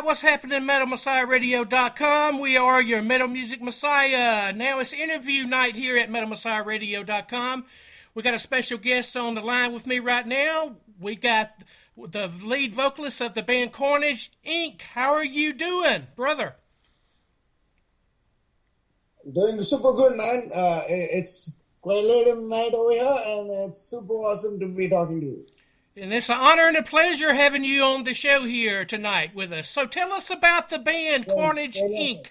What's happening, MetalMessiahRadio.com? We are your Metal Music Messiah. Now it's interview night here at MetalMessiahRadio.com. We got a special guest on the line with me right now. We got the lead vocalist of the band Carnage Inc. How are you doing, brother? Doing super good, man. It's quite late in the night over here, and it's super awesome to be talking to you. And it's an honor and a pleasure having you on the show here tonight with us. So tell us about the band Carnage Inc.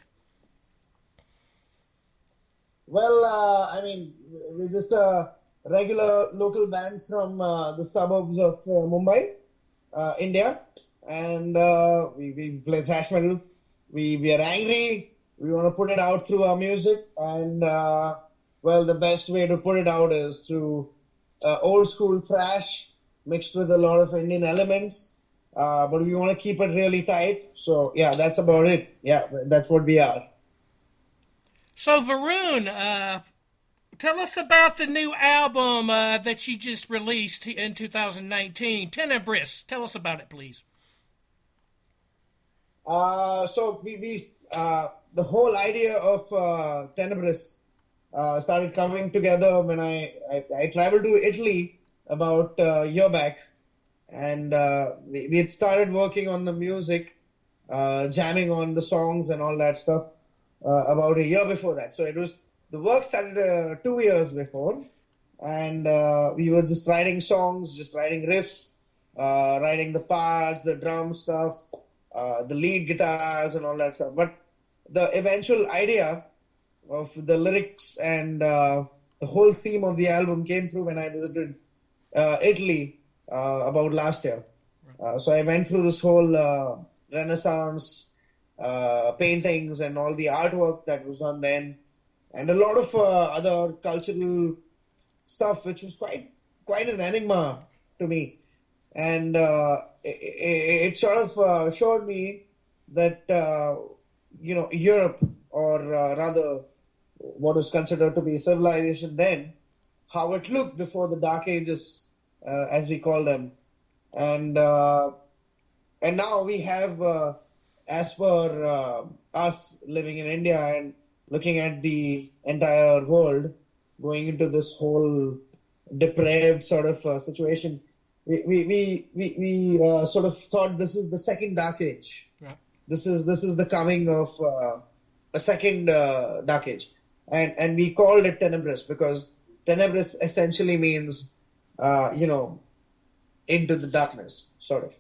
Well, we're just a regular local band from the suburbs of Mumbai, India. And we play thrash metal. We are angry. We want to put it out through our music. And, the best way to put it out is through old school thrash, mixed with a lot of Indian elements, but we want to keep it really tight. So, yeah, that's about it. Yeah, that's what we are. So, Varun, tell us about the new album that you just released in 2019, Tenebris. Tell us about it, please. So, the whole idea of Tenebris started coming together when I traveled to Italy about a year back, and we had started working on the music, jamming on the songs and all that stuff about a year before that. So the work started 2 years before, and we were just writing songs, just writing riffs, writing the parts, the drum stuff, the lead guitars and all that stuff. But the eventual idea of the lyrics and the whole theme of the album came through when I visited Italy about last year. So I went through this whole Renaissance paintings and all the artwork that was done then, and a lot of other cultural stuff, which was quite an enigma to me. And it sort of showed me that Europe, or rather what was considered to be civilization then, how it looked before the Dark Ages, as we call them, and now we have, as per us living in India and looking at the entire world, going into this whole depraved sort of situation, we sort of thought this is the second Dark Age. Yeah. This is the coming of a second Dark Age, and we called it Tenebris because Tenebris essentially means, into the darkness, sort of,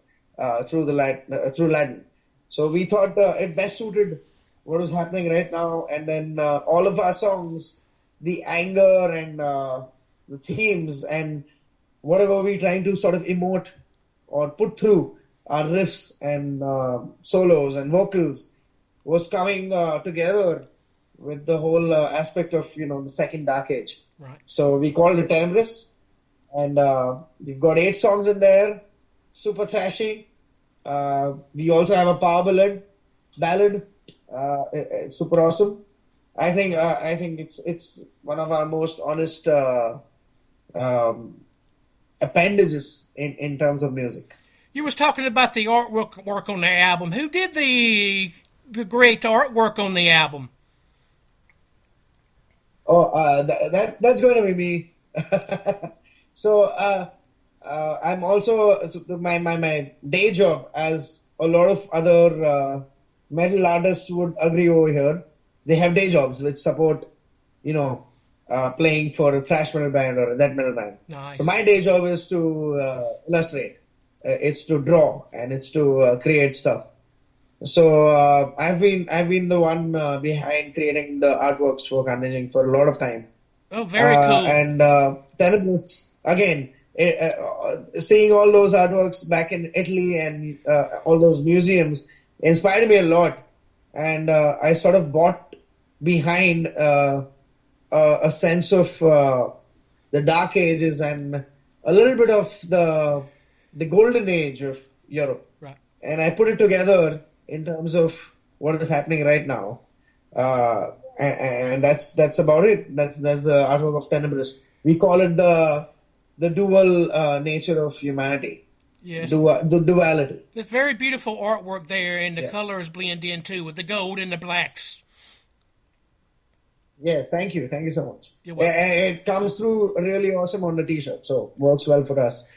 through Latin. So we thought it best suited what was happening right now. And then all of our songs, the anger and the themes and whatever we're trying to sort of emote or put through our riffs and solos and vocals was coming together with the whole aspect of, the second Dark Age. Right. So we called it Tenebris, and we've got 8 songs in there, super thrashy. We also have a power ballad. It's super awesome. I think it's one of our most honest appendages in terms of music. You was talking about the artwork on the album. Who did the great artwork on the album? Oh, that's going to be me. So I'm also my day job, as a lot of other metal artists would agree over here. They have day jobs which support, playing for a thrash metal band or a death metal band. Nice. So my day job is to illustrate. It's to draw and it's to create stuff. So I've been the one behind creating the artworks for Carnage Inc for a lot of time. Oh, very cool. And Tenebris, again, seeing all those artworks back in Italy and all those museums inspired me a lot. And I sort of bought behind a sense of the dark ages and a little bit of the golden age of Europe. Right. And I put it together in terms of what is happening right now. And that's about it. That's the artwork of Tenebris. We call it the dual nature of humanity. Yes. The duality. There's very beautiful artwork there, and the Yeah. colors blend in too with the gold and the blacks. Yeah, thank you so much. You're welcome. It comes through really awesome on the t-shirt, so works well for us.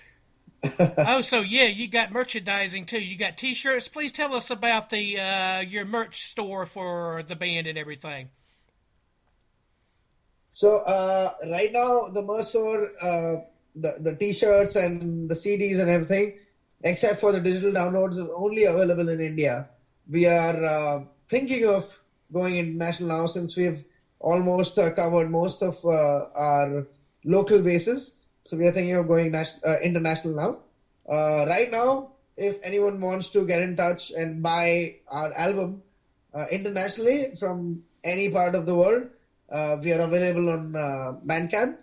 Oh, so yeah, you got merchandising too. You got T-shirts. Please tell us about the your merch store for the band and everything. So right now the merch store, the t-shirts and the CDs and everything, except for the digital downloads, is only available in India. We are thinking of going international now, since we've almost covered most of our local bases. So we are thinking of going international now. Right now, if anyone wants to get in touch and buy our album internationally from any part of the world, we are available on Bandcamp.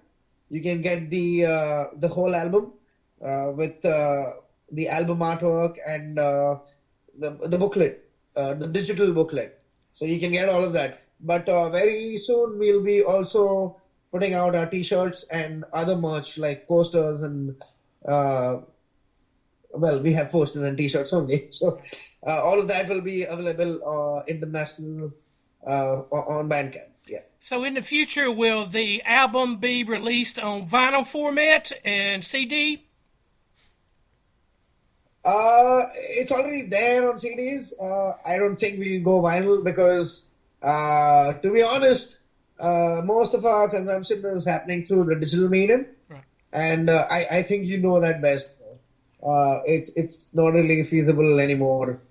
You can get the whole album with the album artwork and the booklet, the digital booklet. So you can get all of that. But very soon we'll be also putting out our t-shirts and other merch like posters and well, we have posters and t-shirts only. So all of that will be available international on Bandcamp. Yeah. So in the future, will the album be released on vinyl format and CD? It's already there on CDs. I don't think we'll go vinyl because, to be honest, most of our consumption is happening through the digital medium. Right. And I think you know that best. It's not really feasible anymore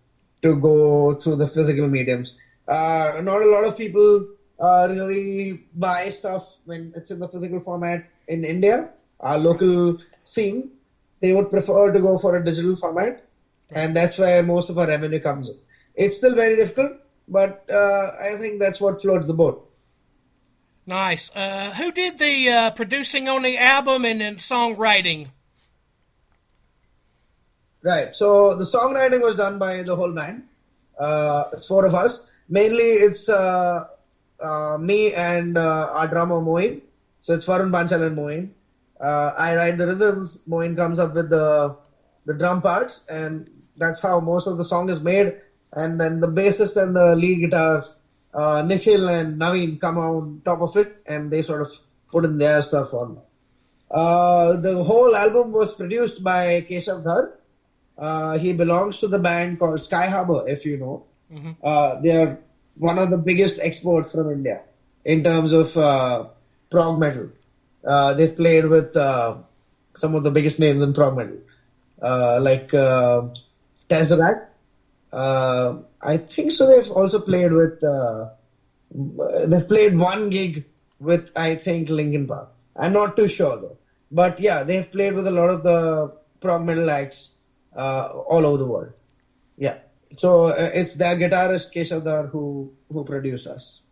to go through the physical mediums. Not a lot of people really buy stuff when it's in the physical format in India. Our local scene, they would prefer to go for a digital format, and that's where most of our revenue comes in. It's still very difficult, but I think that's what floats the boat. Nice. Who did the producing on the album and then songwriting? Right. So the songwriting was done by the whole band. It's four of us. Mainly, it's me and our drummer Moin. So it's Varun Panchal and Moin. I write the rhythms. Moin comes up with the drum parts, and that's how most of the song is made. And then the bassist and the lead guitar, Nikhil and Navin, come on top of it, and they sort of put in their stuff on. The whole album was produced by J0KeR's. He belongs to the band called Sky Harbor, if you know. Mm-hmm. They are one of the biggest exports from India in terms of prog metal. They've played with some of the biggest names in prog metal, like Tesseract. I think so. They've also played with. They've played one gig with, I think, Linkin Park. I'm not too sure though, but yeah, they've played with a lot of the prog metal acts all over the world. Yeah, so it's their guitarist J0KeR's who produced us.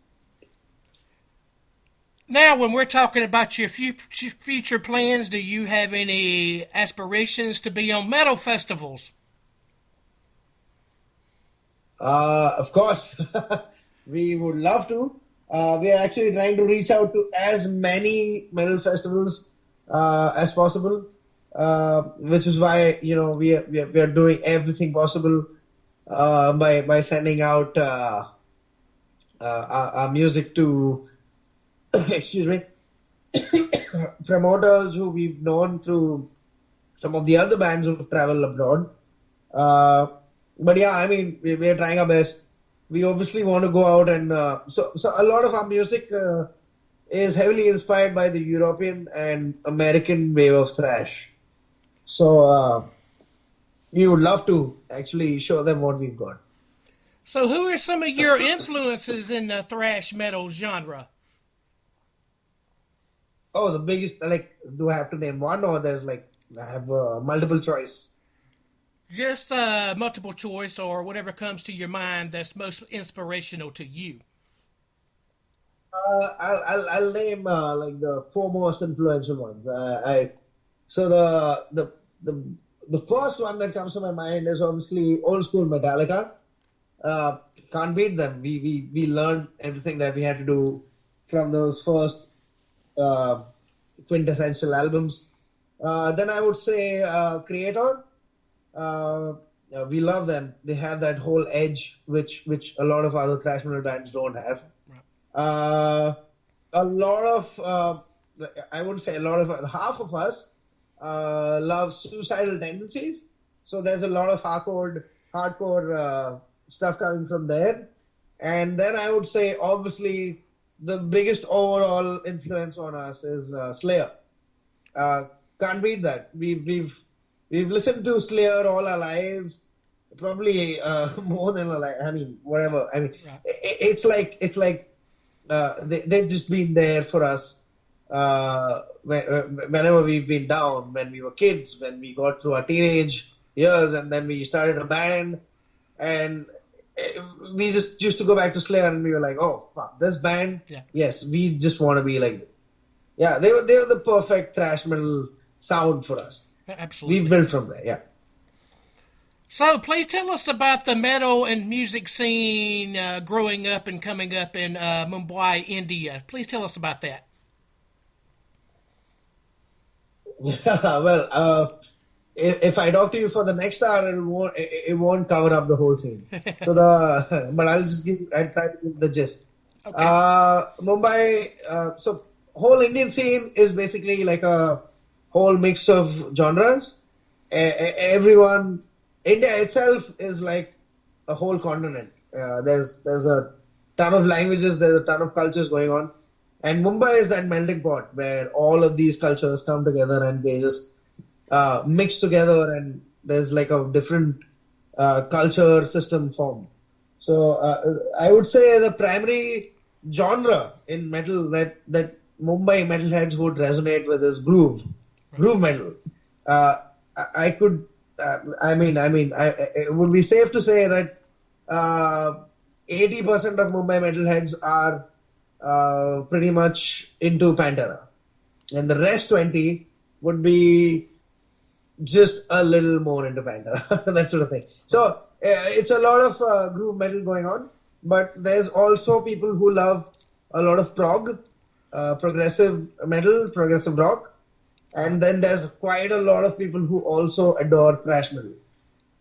Now, when we're talking about your future plans, do you have any aspirations to be on metal festivals? Of course, we would love to. We are actually trying to reach out to as many metal festivals as possible, which is why we are doing everything possible by sending out our music to excuse me promoters who we've known through some of the other bands who've traveled abroad. But yeah, I mean, we are trying our best. We obviously want to go out and so a lot of our music is heavily inspired by the European and American wave of thrash. So we would love to actually show them what we've got. So who are some of your influences in the thrash metal genre? Oh, the biggest, like, do I have to name one, or there's like, I have multiple choice? Just multiple choice, or whatever comes to your mind that's most inspirational to you. I'll name like the four most influential ones. So the the first one that comes to my mind is obviously old school Metallica. Uh, can't beat them. We learned everything that we had to do from those first uh, quintessential albums. Then I would say Creator. We love them. They have that whole edge, which a lot of other thrash metal bands don't have. Uh, a lot of I wouldn't say a lot of half of us love suicidal tendencies. So there's a lot of hardcore stuff coming from there. And then I would say obviously the biggest overall influence on us is Slayer. Can't beat that. We've listened to Slayer all our lives, probably more than our life. I mean, whatever. I mean, it's like they've just been there for us whenever we've been down, when we were kids, when we got through our teenage years, and then we started a band, and we just used to go back to Slayer, and we were like, oh fuck, this band, yes, we just want to be like this. Yeah, they were the perfect thrash metal sound for us. Absolutely. We've built from there, yeah. So please tell us about the metal and music scene growing up and coming up in Mumbai, India. Please tell us about that. Well, if I talk to you for the next hour, it won't cover up the whole scene. So but I'll try to give the gist. Okay. Mumbai, so whole Indian scene is basically like a whole mix of genres. Everyone, India itself is like a whole continent. There's a ton of languages, there's a ton of cultures going on. And Mumbai is that melting pot where all of these cultures come together and they just mix together, and there's like a different culture system formed. So I would say the primary genre in metal that Mumbai metalheads would resonate with is groove metal. It would be safe to say that 80% of Mumbai metalheads are pretty much into Pantera, and the rest 20 would be just a little more into Pantera, that sort of thing. So it's a lot of groove metal going on, but there's also people who love a lot of progressive metal, progressive rock, and then there's quite a lot of people who also adore thrash metal.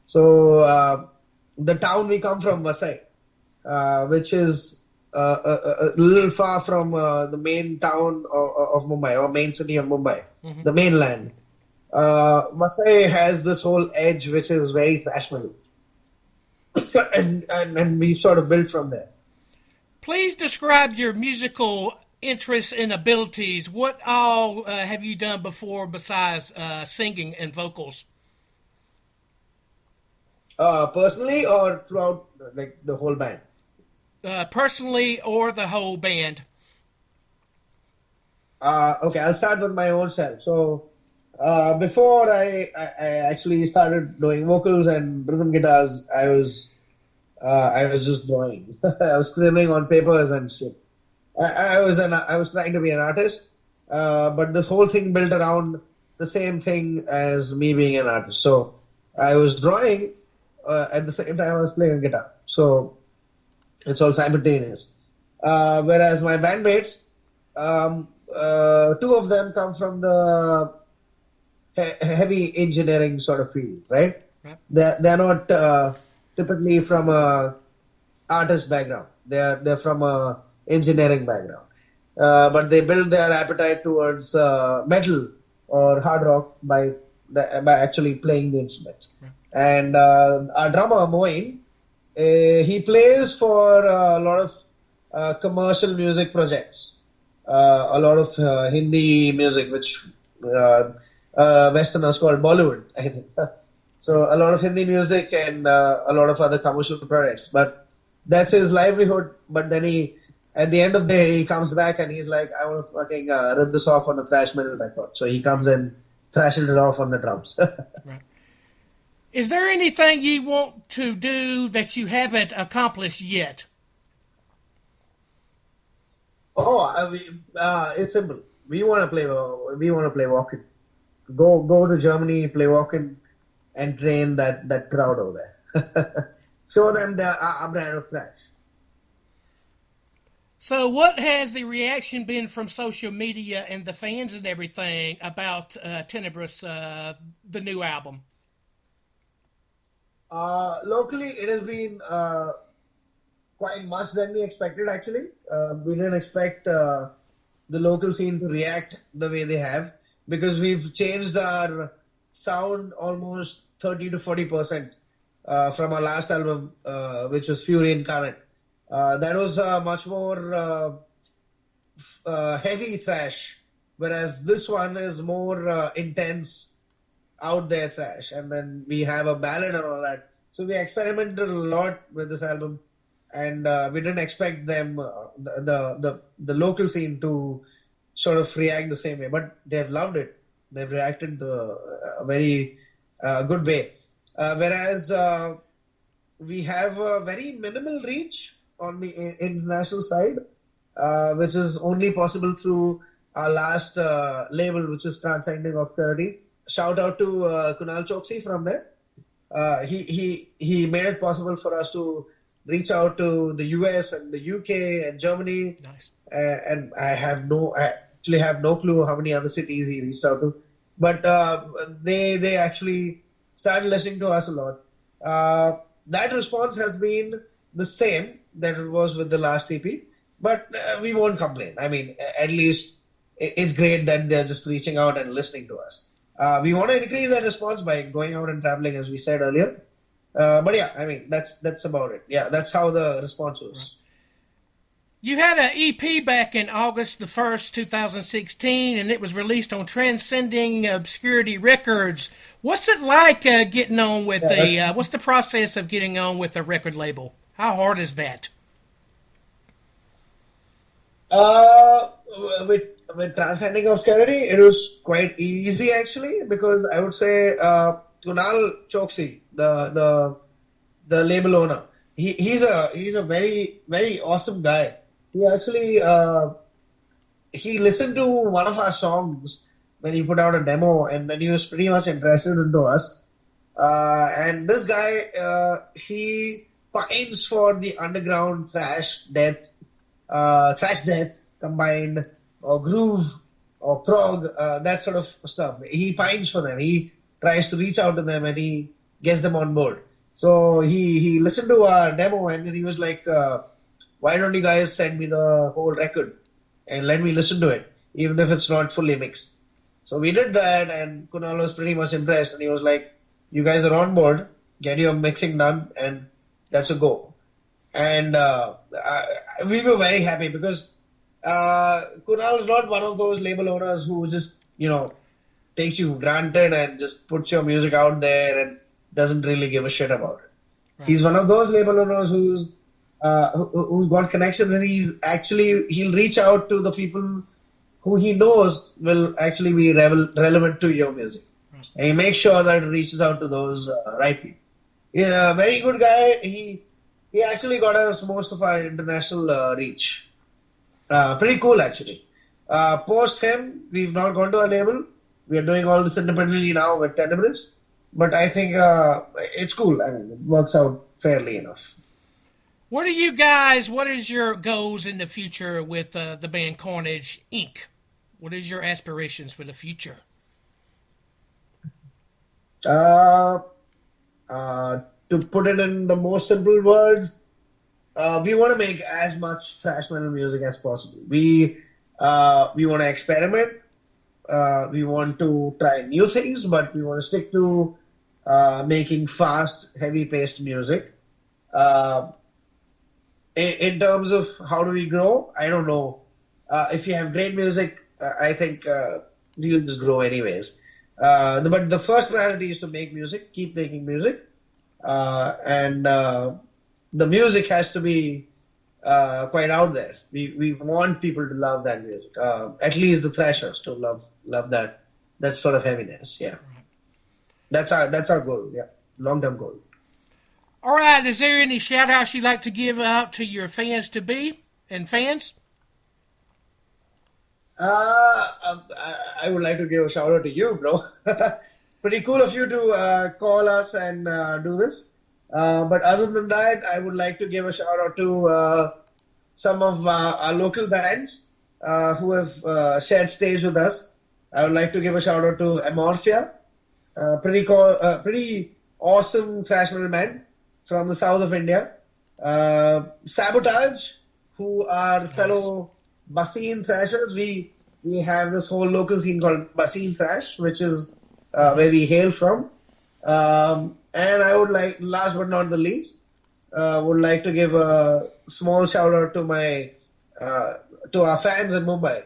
So the town we come from, Vasai, which is a little far from the main town of Mumbai, or main city of Mumbai, the mainland. Vasai has this whole edge which is very thrash metal. and we sort of built from there. Please describe your musical interests and abilities. What all have you done before besides singing and vocals? Personally or throughout like the whole band? Personally or the whole band? Okay, I'll start with my own self. So before I actually started doing vocals and rhythm guitars, I was just drawing. I was scribbling on papers and shit. I was trying to be an artist, but the whole thing built around the same thing as me being an artist. So I was drawing at the same time I was playing guitar. So it's all simultaneous. Whereas my bandmates, two of them come from the heavy engineering sort of field, right? They're not typically from a artist background. They're from a engineering background, but they build their appetite towards metal or hard rock by actually playing the instrument. And our drummer Moin, he plays for a lot of commercial music projects, a lot of Hindi music, which Westerners call Bollywood, I think. So a lot of Hindi music and a lot of other commercial projects, but that's his livelihood. But then at the end of the day, he comes back and he's like, I want to fucking rip this off on a thrash metal record. So he comes and thrashes it off on the drums. Right. Is there anything you want to do that you haven't accomplished yet? It's simple. We want to play. We want to play walking. Go to Germany, play walking, and train that crowd over there. Show them our brand of thrash. So, what has the reaction been from social media and the fans and everything about Tenebris, the new album? Locally, it has been quite much than we expected. Actually, we didn't expect the local scene to react the way they have, because we've changed our sound almost 30 to 40% from our last album, which was Fury Incarnate. That was much more heavy thrash, whereas this one is more intense, out there thrash. And then we have a ballad and all that. So we experimented a lot with this album, and we didn't expect them, the local scene, to sort of react the same way. But they've loved it. They've reacted a very good way. Whereas we have a very minimal reach on the international side, which is only possible through our last label, which is Transcending Obscurity. Shout out to Kunal Choksi from there. He made it possible for us to reach out to the US and the UK and Germany. Nice. And I actually have no clue how many other cities he reached out to, but they actually started listening to us a lot. That response has been the same that it was with the last EP, but we won't complain. I mean, at least it's great that they're just reaching out and listening to us. We want to increase that response by going out and traveling, as we said earlier. But yeah, I mean, that's about it. Yeah, that's how the response was. You had an EP back in August the 1st, 2016, and it was released on Transcending Obscurity Records. What's it like getting on with what's the process of getting on with a record label? How hard is that? With Transcending Obscurity, it was quite easy actually, because I would say Kunal Choksi, the label owner, he's a very, very awesome guy. He actually he listened to one of our songs when he put out a demo, and then he was pretty much interested into us. And this guy, he pines for the underground thrash death combined, or groove, or prog, that sort of stuff. He pines for them. He tries to reach out to them, and he gets them on board. So he listened to our demo, and then he was like, why don't you guys send me the whole record and let me listen to it, even if it's not fully mixed. So we did that, and Kunal was pretty much impressed, and he was like, you guys are on board, get your mixing done, and that's a go. And we were very happy, because Kunal is not one of those label owners who just, takes you for granted and just puts your music out there and doesn't really give a shit about it. Right. He's one of those label owners who's got connections, and he'll reach out to the people who he knows will actually be relevant to your music. Right. And he makes sure that it reaches out to those right people. He's a very good guy. He actually got us most of our international reach. Pretty cool, actually. Post him, we've not gone to a label. We are doing all this independently now with Tenebris. But I think it's cool. I mean, it works out fairly enough. What is your goals in the future with the band Carnage Inc? What is your aspirations for the future? To put it in the most simple words, we want to make as much thrash metal music as possible. We want to experiment. We want to try new things, but we want to stick to making fast, heavy-paced music. In terms of how do we grow, I don't know. If you have great music, I think you'll just grow anyways. But the first priority is to make music, keep making music. And the music has to be quite out there. We want people to love that music. At least the thrashers to love that sort of heaviness. Yeah, that's our goal. Yeah, long-term goal. All right. Is there any shout outs you'd like to give out to your fans and fans? I would like to give a shout out to you, bro. Pretty cool of you to call us and do this. But other than that, I would like to give a shout out to some of our local bands who have shared stage with us. I would like to give a shout out to Amorphia, pretty awesome thrash metal band from the south of India. Sabotage, who are fellow Baseen thrashers. We have this whole local scene called Baseen Thrash, which is where we hail from. And I would like, last but not the least, would like to give a small shout out to my to our fans in Mumbai.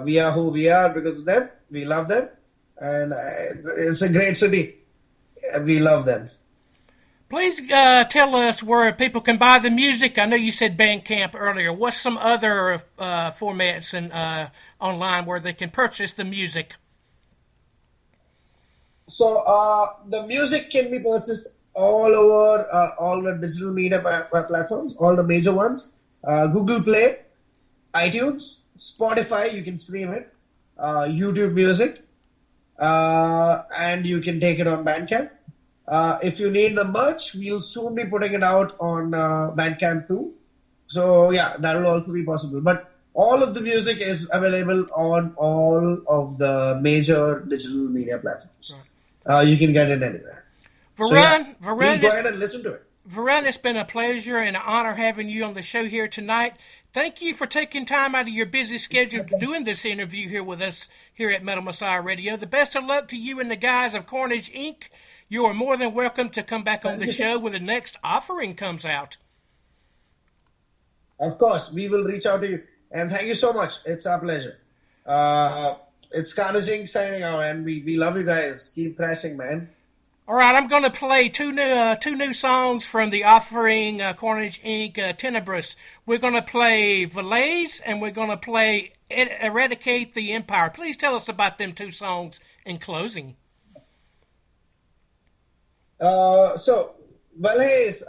We are who we are because of them. We love them, and it's a great city. We love them. Please tell us where people can buy the music. I know you said Bandcamp earlier. What's some other formats and online where they can purchase the music? So the music can be purchased all over all the digital media platforms, all the major ones. Google Play, iTunes, Spotify, you can stream it, YouTube Music, and you can take it on Bandcamp. If you need the merch, we'll soon be putting it out on Bandcamp too. So yeah, that will also be possible. But all of the music is available on all of the major digital media platforms. You can get it anywhere. Varun, please go ahead and listen to it. Varun, it's been a pleasure and an honor having you on the show here tonight. Thank you for taking time out of your busy schedule doing this interview here with us here at Metal Messiah Radio. The best of luck to you and the guys of Carnage Inc. You are more than welcome to come back on the show when the next offering comes out. Of course, we will reach out to you. And thank you so much. It's our pleasure. It's Carnage Inc. signing out, and we love you guys. Keep thrashing, man. All right, I'm going to play two new songs from the offering Carnage Inc. Tenebris. We're going to play Valaise, and we're going to play Eradicate the Empire. Please tell us about them two songs in closing. So Valaise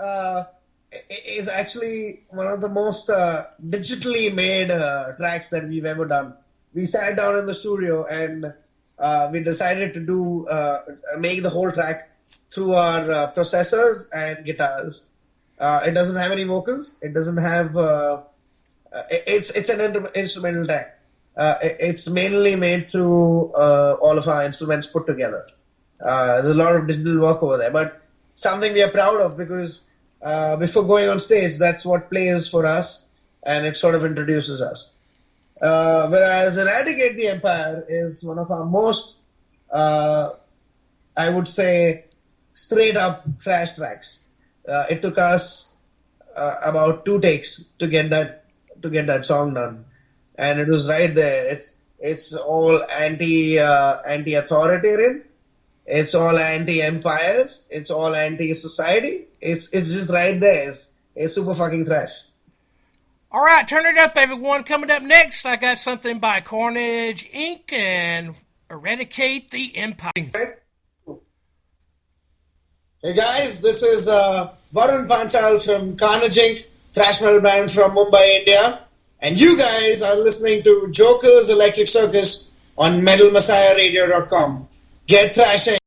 is actually one of the most digitally made tracks that we've ever done. We sat down in the studio and we decided to make the whole track through our processors and guitars. It doesn't have any vocals. It doesn't have. It's an instrumental track. It's mainly made through all of our instruments put together. There's a lot of digital work over there, but something we are proud of because before going on stage, that's what plays for us, and it sort of introduces us. Whereas Eradicate the Empire is one of our most, I would say, straight up thrash tracks. It took us about 2 takes to get that song done, and it was right there. It's all anti-authoritarian. It's all anti-empires. It's all anti-society. It's just right there. It's super fucking thrash. All right, turn it up, everyone. Coming up next, I got something by Carnage Inc. and Eradicate the Empire. Hey guys, this is Varun Panchal from Carnage Inc, thrash metal band from Mumbai, India. And you guys are listening to J0KeR's Electric Circus on metalmessiahradio.com. Get thrashing.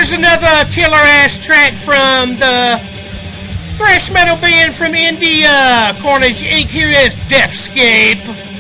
here's another killer-ass track from the thrash metal band from India, Carnage Inc. Here is DeathScape.